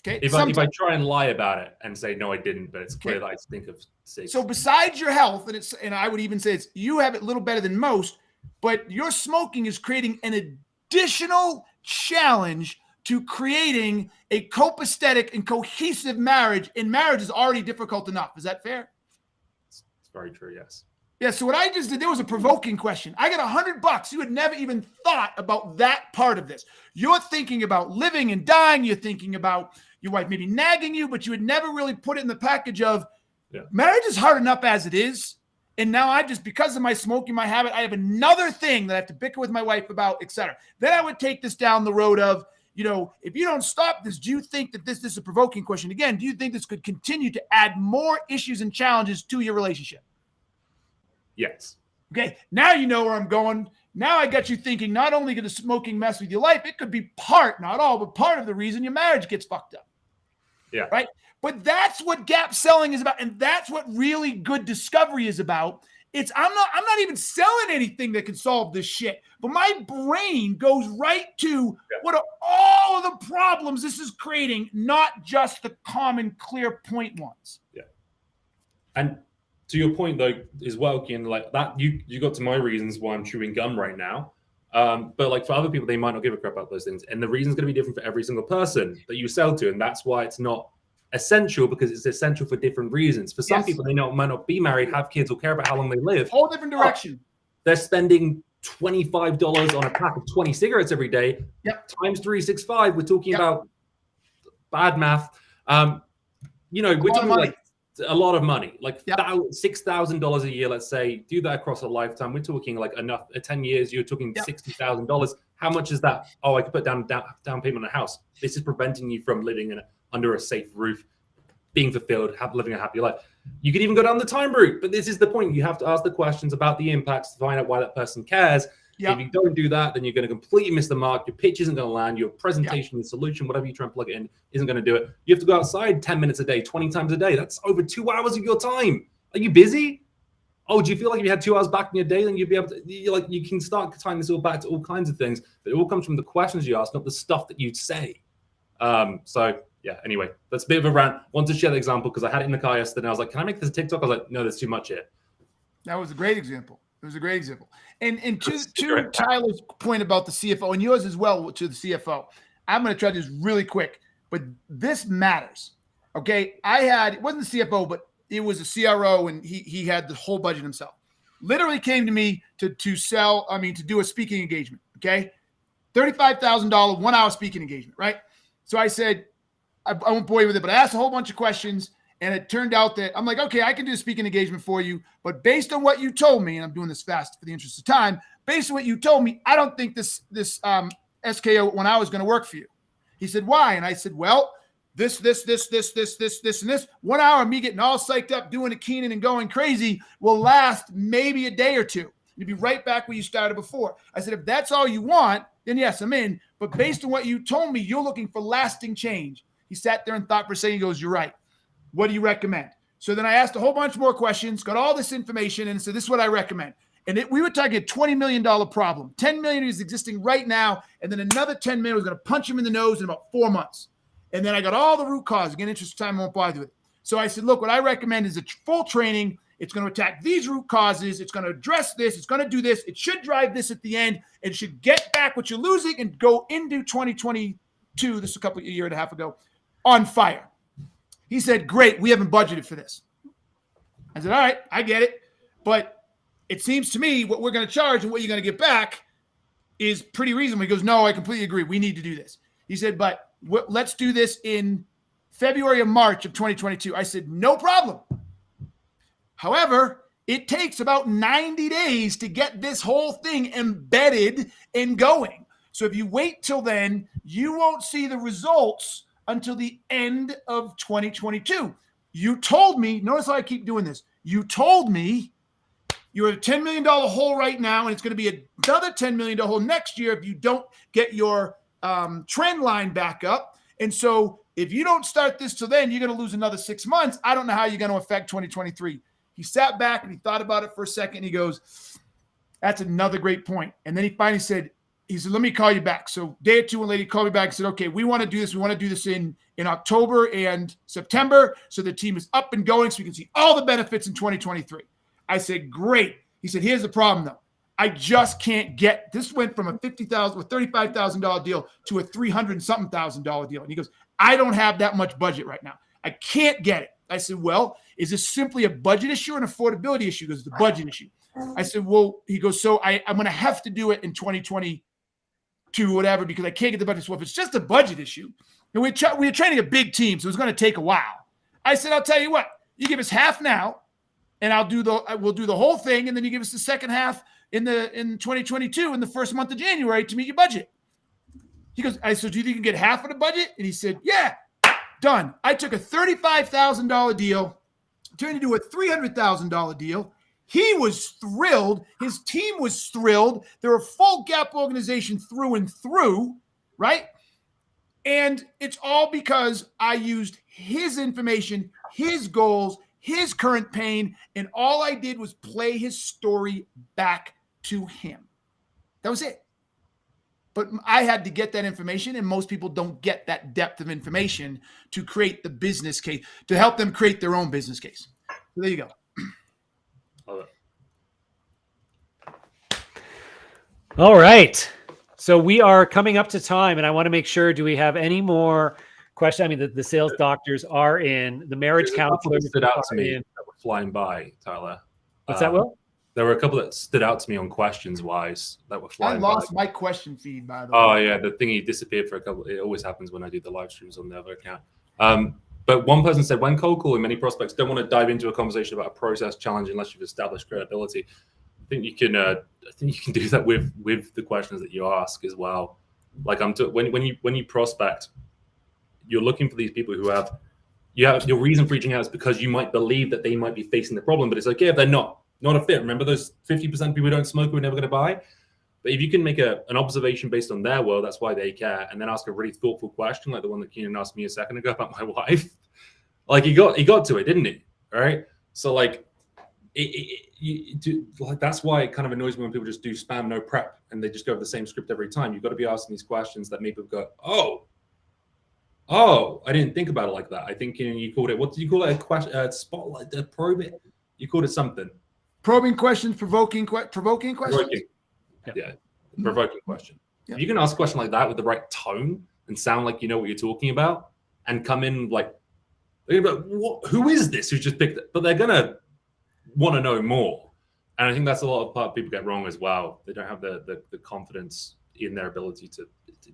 Okay. If I try and lie about it and say no, I didn't, but it's clear that I think of safety. So besides your health, and I would even say you have it a little better than most, but your smoking is creating an additional challenge to creating a copacetic and cohesive marriage. And marriage is already difficult enough. Is that fair? It's very true. Yes. Yeah. So what I just did, there was a provoking question. I got $100. You had never even thought about that part of this. You're thinking about living and dying. You're thinking about your wife maybe nagging you, but you would never really put it in the package of marriage is hard enough as it is. And now because of my smoking, my habit, I have another thing that I have to bicker with my wife about, et cetera. Then I would take this down the road of, if you don't stop this, do you think that this is a provoking question? Again, do you think this could continue to add more issues and challenges to your relationship? Yes. Okay. Now you know where I'm going. Now I got you thinking, not only could the smoking mess with your life, it could be part, not all, but part of the reason your marriage gets fucked up. Yeah. Right. But that's what gap selling is about. And that's what really good discovery is about. I'm not even selling anything that can solve this shit, but my brain goes right to what are all of the problems this is creating, not just the common clear point ones. Yeah. And to your point though, as well, Ken, like that, you got to my reasons why I'm chewing gum right now. But like for other people, they might not give a crap about those things. And the reason's going to be different for every single person that you sell to. And that's why it's not essential, because it's essential for different reasons. For some people, they might not be married, have kids, or care about how long they live. Whole different direction. They're spending $25 on a pack of 20 cigarettes every day. Yep. Times 365. We're talking about bad math. We're talking like a lot of money, like $6,000 a year, let's say. Do that across a lifetime. We're talking like enough 10 years. You're talking $60,000. How much is that? Oh, I could put down payment on a house. This is preventing you from living under a safe roof, being fulfilled, living a happy life. You could even go down the time route, but this is the point. You have to ask the questions about the impacts to find out why that person cares. If you don't do that, then you're going to completely miss the mark. Your pitch isn't going to land. Your presentation, your solution, whatever you try and plug it in, isn't going to do it. You have to go outside 10 minutes a day, 20 times a day. That's over 2 hours of your time. Are you busy? Oh, do you feel like if you had 2 hours back in your day, then you'd be able to, you can start tying this all back to all kinds of things, but it all comes from the questions you ask, not the stuff that you'd say. Anyway, that's a bit of a rant. Want to share the example because I had it in the car yesterday and I was like, can I make this a TikTok? I was like, no, there's too much here. That was a great example. It was a great example. And to Tyler's point about the CFO and yours as well to the CFO, I'm going to try this really quick, but this matters. Okay. It wasn't the CFO, but it was a CRO and he had the whole budget himself. Literally came to me to do a speaking engagement. Okay. $35,000, 1 hour speaking engagement. Right. So I said, I won't bore you with it, but I asked a whole bunch of questions and it turned out that I'm like, okay, I can do a speaking engagement for you. But based on what you told me, and I'm doing this fast for the interest of time, based on what you told me, I don't think this SKO 1 hour is going to work for you. He said, why? And I said, well, this, and this. 1 hour of me getting all psyched up, doing a Keenan and going crazy will last maybe a day or two. You'll be right back where you started before. I said, if that's all you want, then yes, I'm in. But based on what you told me, you're looking for lasting change. He sat there and thought for a second. He goes, you're right. What do you recommend? So then I asked a whole bunch more questions, got all this information, and said, this is what I recommend. And we were talking a $20 million problem. $10 million is existing right now, and then another $10 million was going to punch him in the nose in about 4 months. And then I got all the root cause. Again, interest of time, I won't bother with it. So I said, look, what I recommend is a full training. It's going to attack these root causes. It's going to address this. It's going to do this. It should drive this at the end. It should get back what you're losing and go into 2022, this is a year and a half ago, on fire. He said, great, we haven't budgeted for this. I said, all right, I get it. But it seems to me what we're going to charge and what you're going to get back is pretty reasonable. He goes, no, I completely agree. We need to do this. He said, but let's do this in February or March of 2022. I said, no problem. However, it takes about 90 days to get this whole thing embedded and going. So if you wait till then, you won't see the results until the end of 2022. You told me, notice how I keep doing this. You told me you're at a $10 million hole right now, and it's going to be another $10 million hole next year if you don't get your trend line back up. And so if you don't start this till then, you're going to lose another 6 months. I don't know how you're going to affect 2023. He sat back and he thought about it for a second. He goes, that's another great point. And then he finally said, let me call you back. So day or two, a lady called me back and said, okay, we want to do this. We want to do this in October and September. So the team is up and going so we can see all the benefits in 2023. I said, great. He said, here's the problem though. I just can't get, this went from a $50,000 or $35,000 deal to a $300,000 deal. And he goes, I don't have that much budget right now. I can't get it. I said, well, is this simply a budget issue or an affordability issue? He goes, the budget issue. I said, well, he goes, so I'm going to have to do it in 2022, whatever, because I can't get the budget. So if it's just a budget issue, and we were training a big team, so it's going to take a while. I said, I'll tell you what, you give us half now, and we'll do the whole thing, and then you give us the second half in 2022 in the first month of January to meet your budget. He goes, I said, do you think you can get half of the budget? And he said, yeah, done. I took a $35,000 deal, turned it into a $300,000 deal. He was thrilled. His team was thrilled. They're a full gap organization through and through, right? And it's all because I used his information, his goals, his current pain, and all I did was play his story back to him. That was it. But I had to get that information, and most people don't get that depth of information to create the business case, to help them create their own business case. So there you go. All right. So we are coming up to time, and I want to make sure, do we have any more questions? I mean, the sales doctors are in, the marriage counselors stood out to me in. that were flying by, Tyler. What's that, Will? There were a couple that stood out to me on questions wise that were flying by. I lost my question feed, by the way. Oh yeah, the thingy disappeared for a couple. It always happens when I do the live streams on the other account. But one person said, when cold calling, many prospects don't want to dive into a conversation about a process challenge unless you've established credibility. I think you can do that with the questions that you ask as well. Like when you prospect, you're looking for these people who have your reason for reaching out is because you might believe that they might be facing the problem, but it's okay if they're not a fit. Remember those 50% of people who don't smoke who are never going to buy? But if you can make an observation based on their world, that's why they care, and then ask a really thoughtful question like the one that Keenan asked me a second ago about my wife. Like he got to it, didn't he? All right. So like, that's why it kind of annoys me when people just do spam, no prep, and they just go over the same script every time. You've got to be asking these questions that maybe go, oh, I didn't think about it like that. I think you called it, what did you call it? A question, spotlight, a probe it. You called it something. Probing questions, provoking questions. Yeah, provoking question. Yeah. If you can ask a question like that with the right tone and sound like you know what you're talking about, and come in like, they're gonna be like, who is this who just picked it? But they're gonna want to know more. And I think that's a lot of part people get wrong as well. They don't have the confidence in their ability to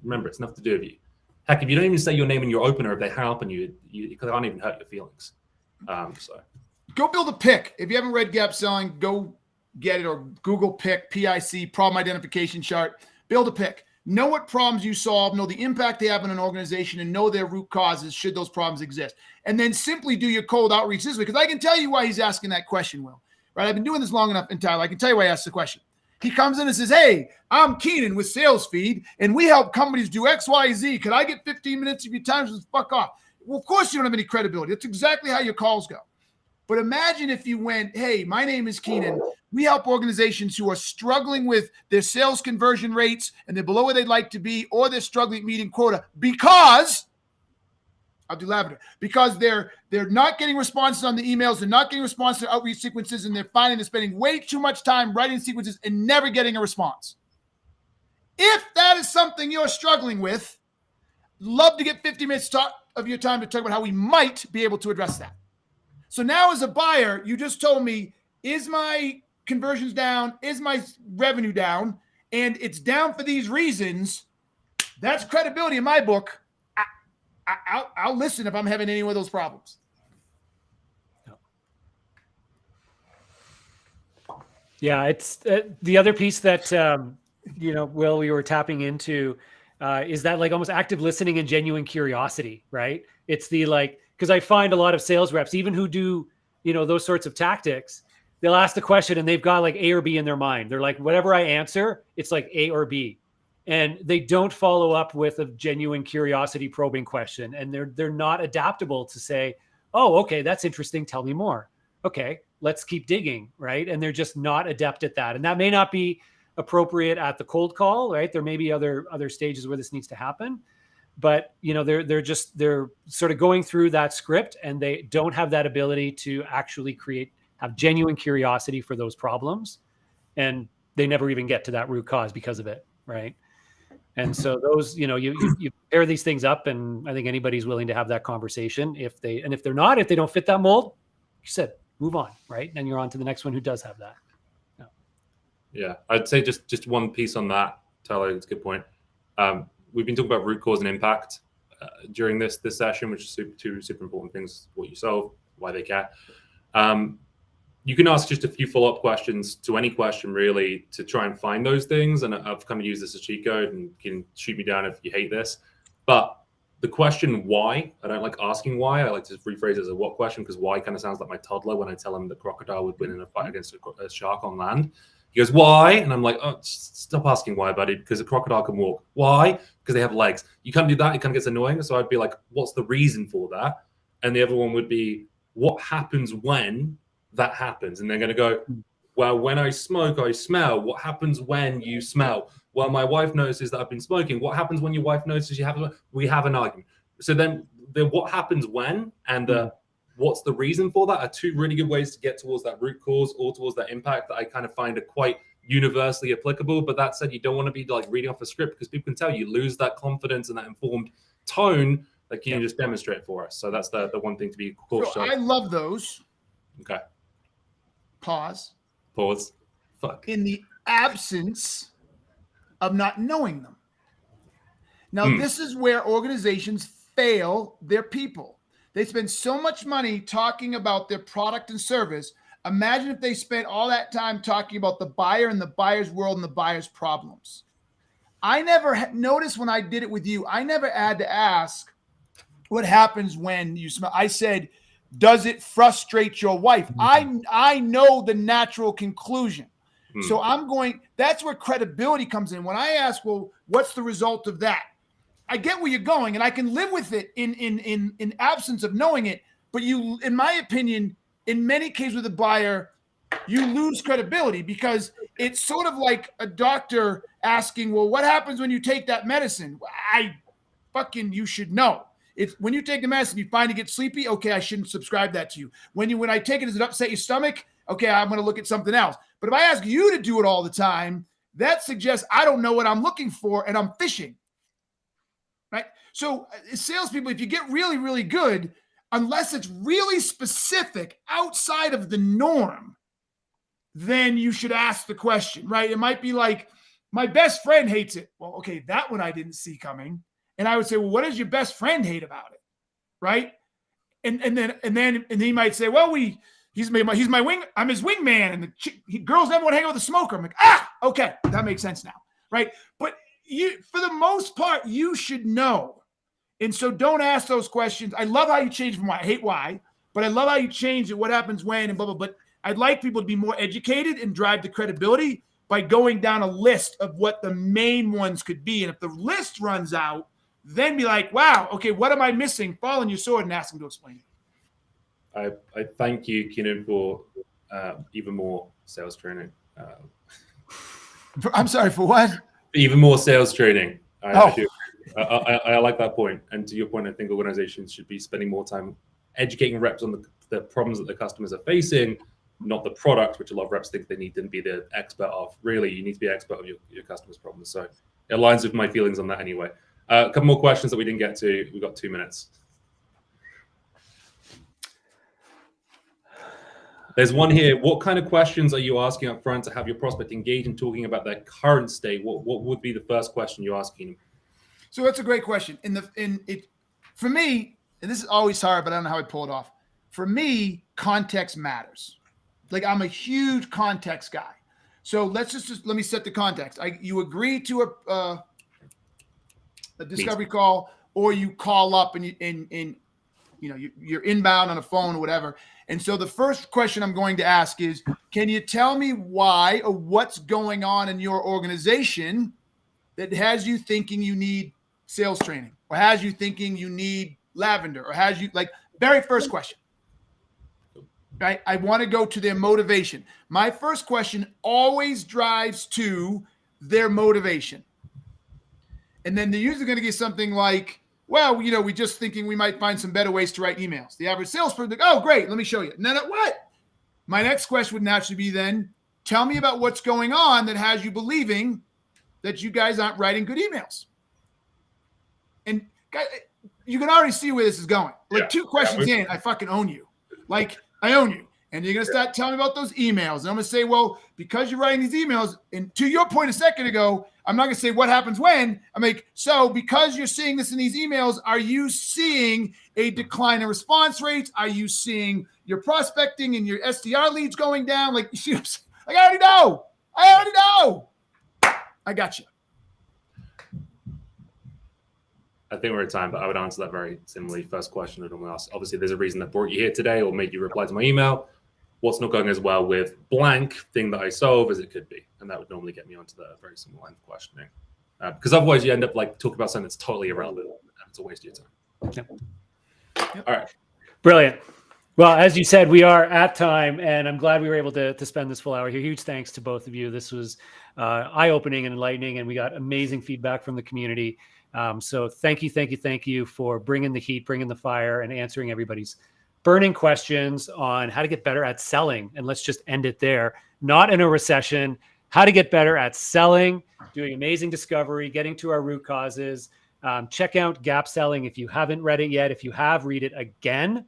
remember. It's nothing to do with you. Heck, if you don't even say your name in your opener, if they hang up on you can't even hurt your feelings. So go build a pick. If you haven't read Gap Selling, go get it, or Google pick, PIC, problem identification chart. Build a pick. know what problems you solve, know the impact they have on an organization, and know their root causes should those problems exist. And then simply do your cold outreach this way, because I can tell you why he's asking that question, Will. Right? I've been doing this long enough in Tyler. I can tell you why he asked the question. He comes in and says, hey, I'm Keenan with Sales Feed, and we help companies do X, Y, Z. Could I get 15 minutes of your time? Says, fuck off. Well, of course you don't have any credibility. That's exactly how your calls go. But imagine if you went, hey, my name is Keenan. We help organizations who are struggling with their sales conversion rates and they're below where they'd like to be, or they're struggling at meeting quota because, I'll do lavender, because they're not getting responses on the emails, they're not getting responses to outreach sequences, and they're finding they're spending way too much time writing sequences and never getting a response. If that is something you're struggling with, love to get 50 minutes of your time to talk about how we might be able to address that. So now as a buyer, you just told me, is my conversions down? Is my revenue down? And it's down for these reasons. That's credibility in my book. I'll listen if I'm having any of those problems. Yeah, it's the other piece that, Will, we were tapping into is that like almost active listening and genuine curiosity, right? It's the like, because I find a lot of sales reps, even who do, those sorts of tactics, they'll ask the question and they've got like A or B in their mind. They're like, whatever I answer, it's like A or B. And they don't follow up with a genuine curiosity probing question. And they're not adaptable to say, oh, okay, that's interesting. Tell me more. Okay, let's keep digging, right? And they're just not adept at that. And that may not be appropriate at the cold call, right? There may be other stages where this needs to happen. But they're sort of going through that script, and they don't have that ability to actually have genuine curiosity for those problems, and they never even get to that root cause because of it, right? And so those, you pair these things up, and I think anybody's willing to have that conversation. If they don't fit that mold, you said move on, right? And you're on to the next one who does have that. Yeah, I'd say just one piece on that, Tyler. It's a good point. We've been talking about root cause and impact during this session, which is two super important things: what you solve, why they care. You can ask just a few follow-up questions to any question, really, to try and find those things. And I've kind of used this as cheat code, and you can shoot me down if you hate this. But the question why, I don't like asking why. I like to rephrase it as a what question, because why kind of sounds like my toddler when I tell him the crocodile would win in a fight against a shark on land. He goes, why? And I'm like, oh, stop asking why, buddy, because a crocodile can walk. Why? Because they have legs. You can't do that. It kind of gets annoying. So I'd be like, what's the reason for that? And the other one would be, what happens when that happens? And they're going to go, well, when I smoke, I smell. What happens when you smell? Well, my wife notices that I've been smoking. What happens when your wife notices we have an argument? So then the what happens when and the what's the reason for that are two really good ways to get towards that root cause or towards that impact that I kind of find are quite universally applicable. But that said, you don't want to be like reading off a script, because people can tell you lose that confidence and that informed tone that you just demonstrate for us. So that's the one thing to be cautious of. I love those. Okay. Pause. Fuck. In the absence of not knowing them. Now, this is where organizations fail their people. They spend so much money talking about their product and service. Imagine if they spent all that time talking about the buyer and the buyer's world and the buyer's problems. I never noticed when I did it with you, I never had to ask what happens when you smell. I said, does it frustrate your wife? I know the natural conclusion. So that's where credibility comes in. When I ask, well, what's the result of that? I get where you're going, and I can live with it in absence of knowing it. But you, in my opinion, in many cases with a buyer, you lose credibility, because it's sort of like a doctor asking, well, what happens when you take that medicine? You should know. It's when you take the medicine, you find you get sleepy. Okay, I shouldn't subscribe that to you. When I take it, does it upset your stomach? Okay, I'm going to look at something else. But if I ask you to do it all the time, that suggests I don't know what I'm looking for and I'm fishing. Right? So salespeople, if you get really, really good, unless it's really specific outside of the norm, then you should ask the question, right? It might be like, my best friend hates it. Well, okay, that one I didn't see coming. And I would say, well, what does your best friend hate about it? Right? And then he might say, well, he's my wing. I'm his wingman. And girls never want to hang out with a smoker. I'm like, okay, that makes sense now. Right? But for the most part, you should know. And so don't ask those questions. I love how you change from why. I hate why, but I love how you change it, what happens when, and blah, blah, blah. But I'd like people to be more educated and drive the credibility by going down a list of what the main ones could be. And if the list runs out, then be like, wow, okay, what am I missing? Fall on your sword and ask them to explain it. I thank you, Keenan, for even more sales training. I'm sorry, for what? Even more sales training. I like that point. And to your point, I think organizations should be spending more time educating reps on the problems that the customers are facing, not the product, which a lot of reps think they need to be the expert of. Really, you need to be an expert of your customers' problems. So it aligns with my feelings on that anyway. A couple more questions that we didn't get to. We've got 2 minutes. There's one here. What kind of questions are you asking up front to have your prospect engage in talking about their current state? What would be the first question you're asking them? So that's a great question. For me, and this is always hard, but I don't know how I pull it off. For me, context matters. Like, I'm a huge context guy. So let me set the context. You agree to a discovery call, or you call up and you're inbound on a phone or whatever. And so the first question I'm going to ask is, can you tell me why or what's going on in your organization that has you thinking you need sales training, or has you thinking you need lavender, or has you, like, very first question, right? I want to go to their motivation. My first question always drives to their motivation. And then they're usually going to get something like, well, we're just thinking we might find some better ways to write emails. The average salesperson, like, oh, great, let me show you. And then what? My next question would naturally be then, tell me about what's going on that has you believing that you guys aren't writing good emails. And guys, you can already see where this is going. Like, 2 questions in, I fucking own you. Like, I own you. And you're going to start telling me about those emails. And I'm going to say, well, because you're writing these emails, and to your point a second ago, I'm not going to say what happens when. I'm like, so because you're seeing this in these emails, are you seeing a decline in response rates? Are you seeing your prospecting and your SDR leads going down? Like, I already know. I got you. I think we're at time, but I would answer that very similarly. First question I'd normally ask. Obviously, there's a reason that brought you here today or made you reply to my email. What's not going as well with blank thing that I solve as it could be? And that would normally get me onto the very similar line of questioning. Because otherwise you end up like talking about something that's totally irrelevant and it's a waste of your time. Yep. All right. Brilliant. Well, as you said, we are at time, and I'm glad we were able to spend this full hour here. Huge thanks to both of you. This was eye-opening and enlightening, and we got amazing feedback from the community. So thank you for bringing the heat, bringing the fire, and answering everybody's burning questions on how to get better at selling. And let's just end it there. Not in a recession, how to get better at selling, doing amazing discovery, getting to our root causes. Check out Gap Selling if you haven't read it yet. If you have, read it again.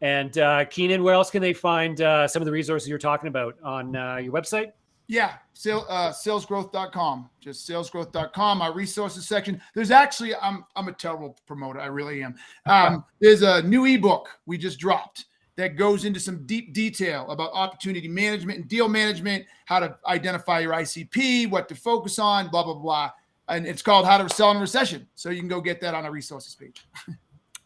And Keenan, where else can they find some of the resources you're talking about on your website? Yeah, salesgrowth.com, just salesgrowth.com, our resources section. There's actually, I'm a terrible promoter. I really am. There's a new ebook we just dropped that goes into some deep detail about opportunity management and deal management, how to identify your ICP, what to focus on, blah, blah, blah. And it's called How to Sell in a Recession. So you can go get that on our resources page.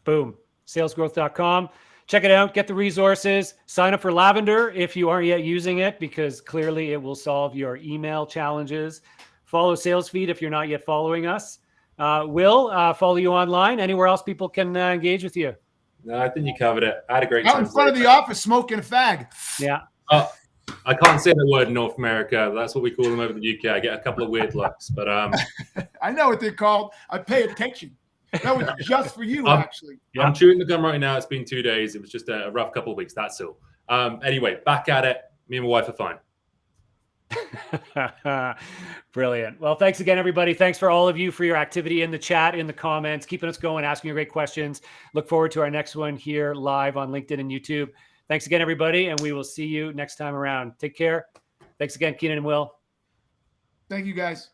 Boom, salesgrowth.com. Check it out. Get the resources. Sign up for Lavender if you aren't yet using it, because clearly it will solve your email challenges. Follow SalesFeed if you're not yet following us. Will follow you online. Anywhere else people can engage with you? No, I think you covered it. I had a great out time. In front of the office smoking a fag. Yeah. I can't say the word in North America. That's what we call them over the UK. I get a couple of weird looks, but I know what they're called. I pay attention. That was just for you, actually. Yeah. I'm chewing the gum right now. It's been 2 days. It was just a rough couple of weeks. That's all. Anyway, back at it. Me and my wife are fine. Brilliant. Well, thanks again, everybody. Thanks for all of you for your activity in the chat, in the comments, keeping us going, asking your great questions. Look forward to our next one here live on LinkedIn and YouTube. Thanks again, everybody, and we will see you next time around. Take care. Thanks again, Keenan and Will. Thank you, guys.